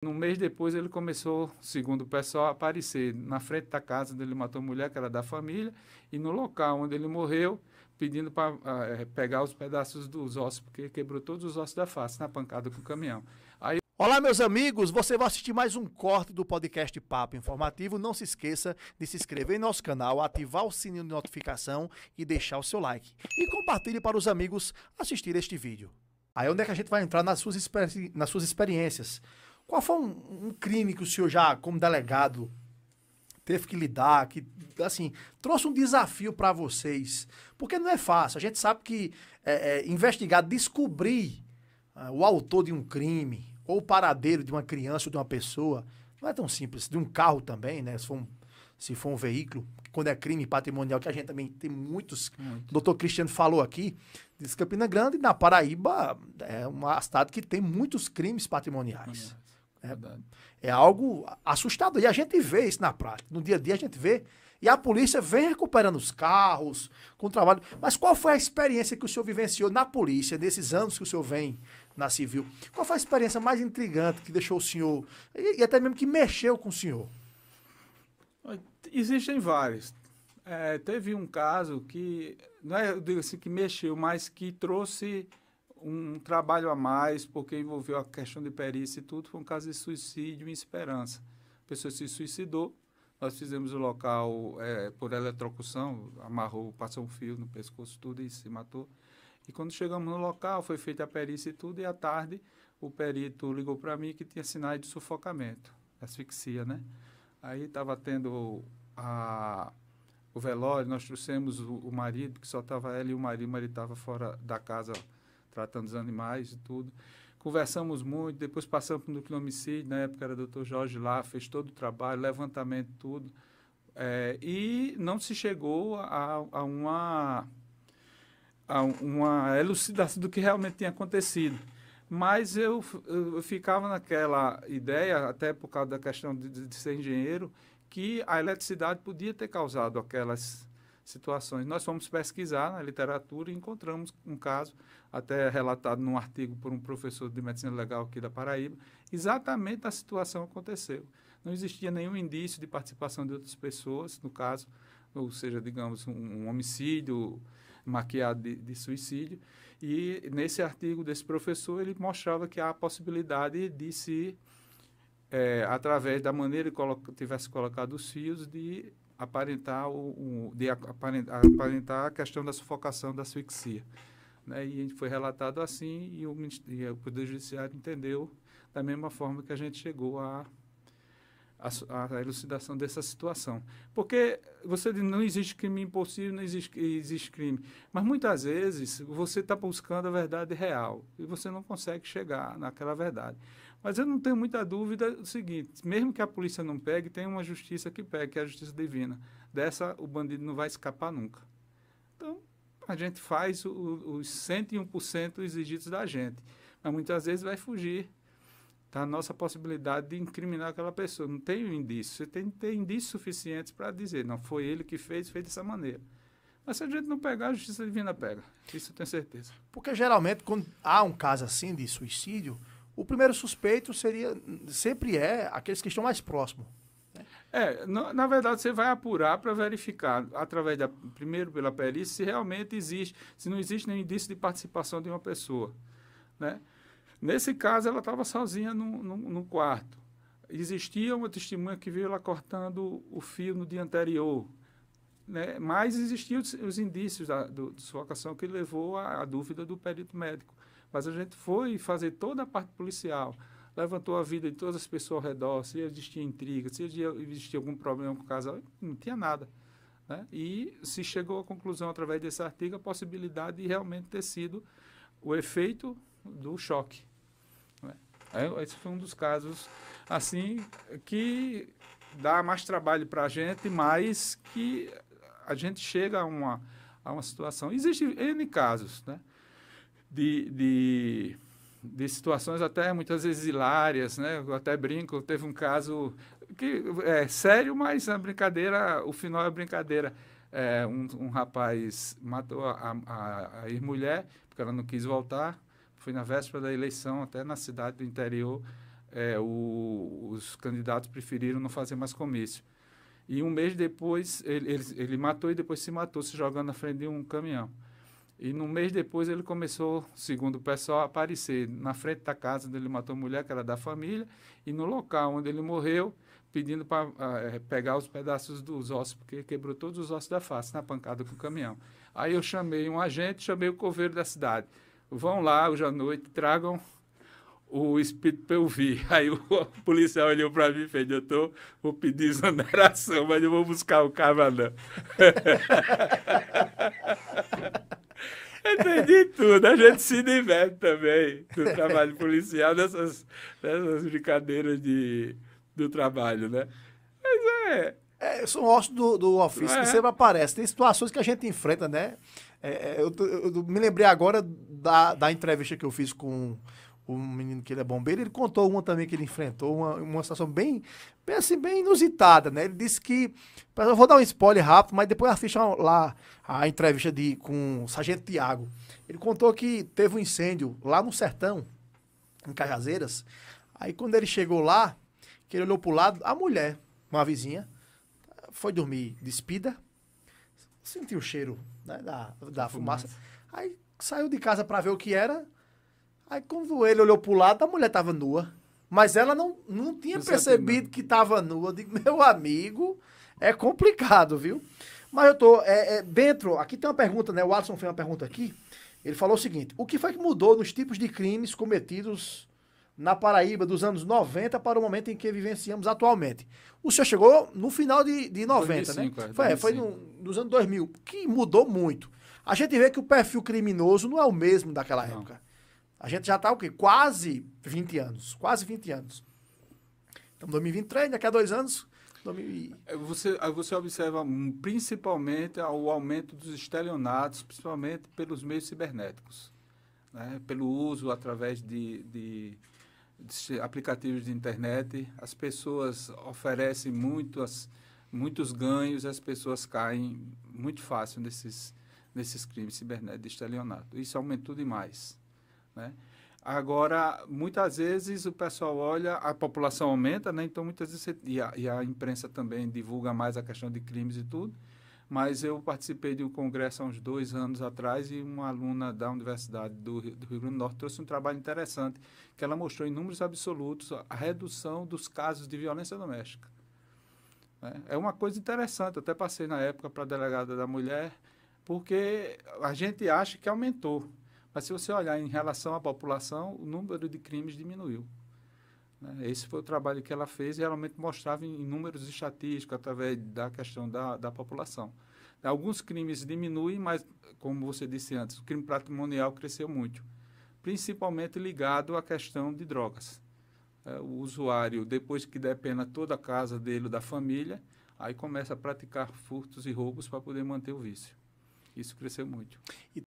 Um mês depois ele começou, segundo o pessoal, a aparecer na frente da casa onde ele matou a mulher, que era da família, e no local onde ele morreu, pedindo para pegar os pedaços dos ossos, porque quebrou todos os ossos da face na pancada com o caminhão. Aí Olá, meus amigos, você vai assistir mais um corte do podcast Papo Informativo. Não se esqueça de se inscrever em nosso canal, ativar o sininho de notificação e deixar o seu like. E compartilhe para os amigos assistir este vídeo. Aí onde é que a gente vai entrar nas suas experiências? Qual foi um crime que o senhor já, como delegado, teve que lidar, que, assim, trouxe um desafio para vocês? Porque não é fácil. A gente sabe que investigar, descobrir o autor de um crime, ou o paradeiro de uma criança ou de uma pessoa, não é tão simples. De um carro também, né? Se for um veículo, quando é crime patrimonial, que a gente também tem muitos. O doutor Cristiano falou aqui, diz que Campina Grande, na Paraíba, é uma cidade que tem muitos crimes patrimoniais. É algo assustador. E a gente vê isso na prática. No dia a dia a gente vê. E a polícia vem recuperando os carros, com o trabalho. Mas qual foi a experiência que o senhor vivenciou na polícia, nesses anos que o senhor vem na civil? Qual foi a experiência mais intrigante que deixou o senhor, e até mesmo que mexeu com o senhor? Existem vários. Teve um caso que, não é, eu digo assim, que mexeu, mas que trouxe um trabalho a mais, porque envolveu a questão de perícia e tudo. Foi um caso de suicídio em Esperança. A pessoa se suicidou. Nós fizemos o local por eletrocução, amarrou, passou um fio no pescoço, tudo, e se matou. E quando chegamos no local, foi feita a perícia e tudo, e à tarde o perito ligou para mim que tinha sinais de sufocamento, asfixia, né? Aí estava tendo o velório, nós trouxemos o marido, que só estava ela e o marido estava fora da casa tratando dos animais e tudo. Conversamos muito, depois passamos para o núcleo homicídio, na época era o doutor Jorge lá, fez todo o trabalho, levantamento, tudo. E não se chegou a uma elucidação do que realmente tinha acontecido. Mas eu ficava naquela ideia, até por causa da questão de ser engenheiro, que a eletricidade podia ter causado aquelas situações. Nós fomos pesquisar na literatura e encontramos um caso, até relatado num artigo por um professor de medicina legal aqui da Paraíba, exatamente a situação aconteceu. Não existia nenhum indício de participação de outras pessoas, no caso, ou seja, digamos, um homicídio maquiado de suicídio. E nesse artigo desse professor, ele mostrava que há a possibilidade de se, através da maneira que tivesse colocado os fios, de aparentar a questão da sufocação, da asfixia. Né? E foi relatado assim, e o Poder Judiciário entendeu da mesma forma que a gente chegou a elucidação dessa situação. Porque você diz, não existe crime impossível, não existe crime. Mas muitas vezes você está buscando a verdade real e você não consegue chegar naquela verdade. Mas eu não tenho muita dúvida do seguinte, mesmo que a polícia não pegue, tem uma justiça que pegue, que é a justiça divina. Dessa, o bandido não vai escapar nunca. Então, a gente faz os 101% exigidos da gente, mas muitas vezes vai fugir da nossa possibilidade de incriminar aquela pessoa. Não tem um indício. Você tem que ter indícios suficientes para dizer, não, foi ele que fez dessa maneira. Mas se a gente não pegar, a justiça divina pega. Isso eu tenho certeza. Porque geralmente, quando há um caso assim de suicídio, o primeiro suspeito sempre é aqueles que estão mais próximos. Na verdade, você vai apurar para verificar, primeiro pela perícia, se realmente existe, se não existe nenhum indício de participação de uma pessoa, né? Nesse caso, ela estava sozinha no quarto. Existia uma testemunha que viu ela cortando o fio no dia anterior, né? Mas existiam os indícios da sufocação que levou à dúvida do perito médico. Mas a gente foi fazer toda a parte policial, levantou a vida de todas as pessoas ao redor, se existia intriga, se existia algum problema com o casal, não tinha nada. Né? E se chegou à conclusão, através desse artigo, a possibilidade de realmente ter sido o efeito do choque. Esse foi um dos casos assim que dá mais trabalho para a gente, mas que a gente chega a uma situação. Existem N casos, né? De situações até muitas vezes hilárias, né? Eu até brinco, teve um caso que é sério, mas a brincadeira, o final é brincadeira. Um rapaz matou a ex-mulher porque ela não quis voltar. Foi na véspera da eleição, até na cidade do interior. os candidatos preferiram não fazer mais comício. E um mês depois, ele matou e depois se matou, se jogando na frente de um caminhão. E no mês depois ele começou, segundo o pessoal, a aparecer na frente da casa onde ele matou a mulher, que era da família, e no local onde ele morreu, pedindo para pegar os pedaços dos ossos, porque quebrou todos os ossos da face na pancada com o caminhão. Aí eu chamei um agente, chamei o coveiro da cidade. Vão lá hoje à noite, tragam o espírito para eu vir. Aí o policial olhou para mim e fez, doutor, vou pedir exoneração, mas eu vou buscar o cara não. Entendi tudo, a gente se diverte também no trabalho policial, nessas brincadeiras do trabalho, né? Mas são ossos do ofício que sempre aparecem. Tem situações que a gente enfrenta, né? Eu me lembrei agora da entrevista que eu fiz com um menino que ele é bombeiro. Ele contou uma também que ele enfrentou, uma situação bem inusitada, né? Ele disse que... Eu vou dar um spoiler rápido, mas depois assista lá a entrevista com o Sargento Tiago. Ele contou que teve um incêndio lá no sertão, em Cajazeiras. Aí quando ele chegou lá, que ele olhou pro lado, a mulher, uma vizinha, foi dormir despida, sentiu o cheiro, né, da fumaça. Aí saiu de casa para ver o que era. Aí quando ele olhou pro lado, a mulher estava nua. Mas ela não tinha percebido que estava nua. Eu digo, meu amigo, é complicado, viu? Mas eu tô... dentro, aqui tem uma pergunta, né? O Alisson fez uma pergunta aqui. Ele falou o seguinte: o que foi que mudou nos tipos de crimes cometidos na Paraíba dos anos 90 para o momento em que vivenciamos atualmente? O senhor chegou no final de 90, 2005, né? Foi nos anos 2000, que mudou muito. A gente vê que o perfil criminoso não é o mesmo daquela época. A gente já está o quê? Quase 20 anos. Quase 20 anos. Então, 2023, daqui a 2 anos... Você observa principalmente o aumento dos estelionatos, principalmente pelos meios cibernéticos, né? Pelo uso através de aplicativos de internet. As pessoas oferecem muitos ganhos, as pessoas caem muito fácil nesses crimes cibernéticos de estelionato. Isso aumentou demais, né? Agora, muitas vezes o pessoal olha, a população aumenta, né? Então muitas vezes e a imprensa também divulga mais a questão de crimes e tudo, mas eu participei de um congresso há uns 2 anos atrás e uma aluna da Universidade do Rio Grande do Norte trouxe um trabalho interessante, que ela mostrou em números absolutos a redução dos casos de violência doméstica, né? É uma coisa interessante, eu até passei na época para a delegada da mulher, porque a gente acha que aumentou. Mas se você olhar em relação à população, o número de crimes diminuiu, né? Esse foi o trabalho que ela fez e realmente mostrava em números estatísticos através da questão da população. Alguns crimes diminuem, mas, como você disse antes, o crime patrimonial cresceu muito, principalmente ligado à questão de drogas. O usuário, depois que depena toda a casa dele ou da família, aí começa a praticar furtos e roubos para poder manter o vício. Isso cresceu muito.